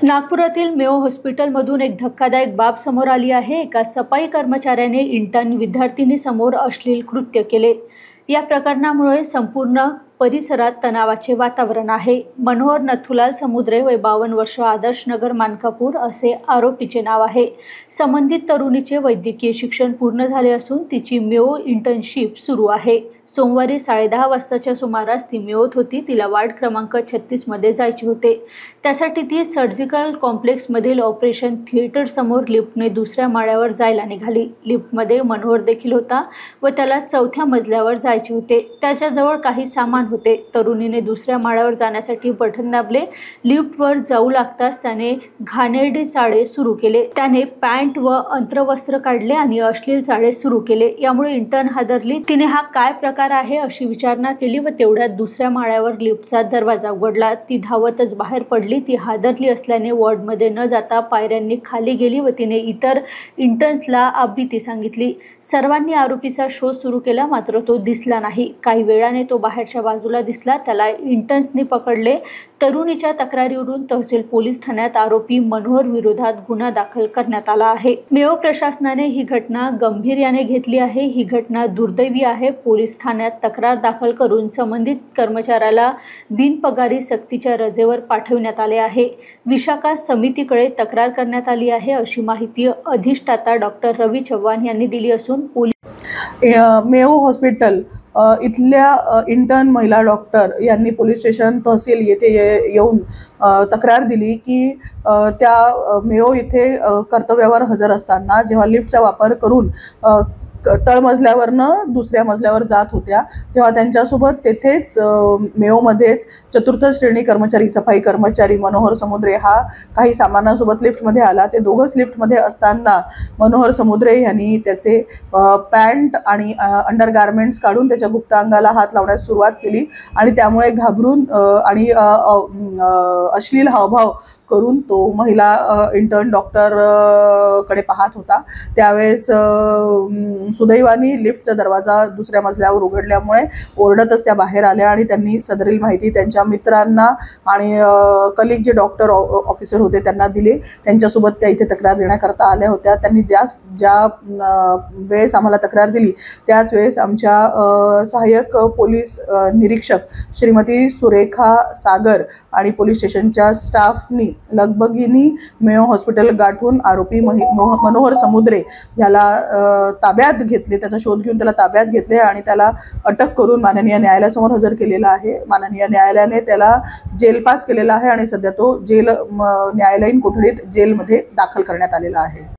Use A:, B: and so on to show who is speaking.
A: नागपुरातील मेयो हॉस्पिटलमधून एक धक्कादायक बाब समोर आली आहे। एका सफाई कर्मचाऱ्याने इंटर्न विद्यार्थिनीसमोर अश्लील कृत्य केले। या प्रकरणामुळे संपूर्ण परिसरात तणावाचे वातावरण आहे। मनोहर नथुलाल समुद्रे वय 52 वर्ष, आदर्श नगर, मानकापूर असे आरोपीचे नाव आहे। संबंधित तरुणीचे वैद्यकीय शिक्षण पूर्ण झाले असून तिची मेयो इंटर्नशिप सुरू आहे। सोमवारी 10:30 वाजताच्या सुमारास ती मेयोत होती। तिला वार्ड क्रमांक 36 मध्ये जायचे होते। त्यासाठी ती सर्जिकल कॉम्प्लेक्समधील ऑपरेशन थिएटर समोर लिफ्टने दुसऱ्या माळ्यावर जायला निघाली। लिफ्टमध्ये मनोहर देखील होता व त्याला 4थ्या मजल्यावर जायचे होते। त्याच्याजवळ काही सामान होते। तरुणीने दुसऱ्या माळ्यावर जाण्यासाठी बटन दाबले। लिफ्टवर जाऊ लागताच त्याने घाणेरडे चाळे सुरू केले। त्याने पॅन्ट व अंतर्वस्त्र काढले आणि अश्लील चाळे सुरू केले। यामुळे इंटर्न हादरली। तिने हा काय प्रकार आहे अशी विचारणा केली व तेवढ्यात दुसऱ्या माळ्यावर लिफ्टचा दरवाजा उघडला। ती धावतच बाहेर पडली। ती हादरली असल्याने वॉर्डमध्ये न जाता पायऱ्यांनी खाली गेली व तिने इतर इंटर्न्सला आपबीती सांगितली। सर्वांनी आरोपीचा शोध सुरू केला, मात्र तो दिसला नाही। काही वेळाने तो बाहेरच्या बाजूला दिसला। त्याला इंटर्न्सनी पकडले। तरुणीच्या तक्रारीवरून तहसील पोलीस ठाण्यात आरोपी मनोहर विरोधात गुन्हा दाखल करण्यात आला आहे। मेयो प्रशासनाने ही घटना गांभीर्याने घेतली आहे। ही घटना दुर्दैवी आहे। पोलीस ठाण्यात तक्रार दाखल करून संबंधित कर्मचाऱ्याला बिनपगारी सक्तीच्या रजेवर पाठवण्यात आले आहे। विशाखा समितीकडे तक्रार करण्यात आली आहे अशी माहिती अधिष्ठाता डॉक्टर रवी चव्हाण यांनी दिली असून
B: मेयो हॉस्पिटल इथल्या इंटर्न महिला डॉक्टर यांनी पोलीस स्टेशन तहसील येथे येऊन तक्रार दिली की त्या मेयो इथे कर्तव्यावर हजर असताना जेव्हा लिफ्टचा वापर करून तळमजल्यावरनं दुसऱ्या मजल्यावर जात होत्या तेव्हा त्यांच्यासोबत तेथेच मेयोमध्येच चतुर्थ श्रेणी कर्मचारी, सफाई कर्मचारी मनोहर समुद्रे हा काही सामानासोबत लिफ्टमध्ये आला। ते दोघंच लिफ्टमध्ये असताना मनोहर समुद्रे यांनी त्याचे पॅन्ट आणि अंडरगार्मेंट्स काढून त्याच्या गुप्तांगाला हात लावण्यास सुरुवात केली आणि त्यामुळे घाबरून आणि अश्लील हावभाव करून तो महिला इंटर्न डॉक्टर कडे पाहत होता। त्यावेळेस सुदैवाने लिफ्टचा दरवाजा दुसऱ्या मजल्यावर उघडल्यामुळे ओरडतच त्या बाहेर आल्या आणि त्यांनी सदरील माहिती त्यांच्या मित्रांना आणि कलिग जे डॉक्टर ऑफिसर होते त्यांना दिले। त्यांच्यासोबत त्या इथे तक्रार देण्याकरता आल्या होत्या। त्यांनी ज्या वेळेस आम्हाला तक्रार दिली त्याच वेळेस आमच्या सहाय्यक पोलीस निरीक्षक श्रीमती सुरेखा सागर आणि पोलीस स्टेशनच्या स्टाफनी लगबगीनी मेयो हॉस्पिटल गाठून आरोपी मनोहर समुद्रे याला ताब्यात घेतले। त्याचा शोध घेऊन त्याला ताब्यात घेतले आणि त्याला अटक करून माननीय न्यायालयासमोर हजर केलेला आहे। माननीय न्यायालयाने त्याला जेल पास केलेला आहे आणि सध्या तो न्यायालयीन कोठडीत जेलमध्ये दाखल करण्यात आलेला आहे।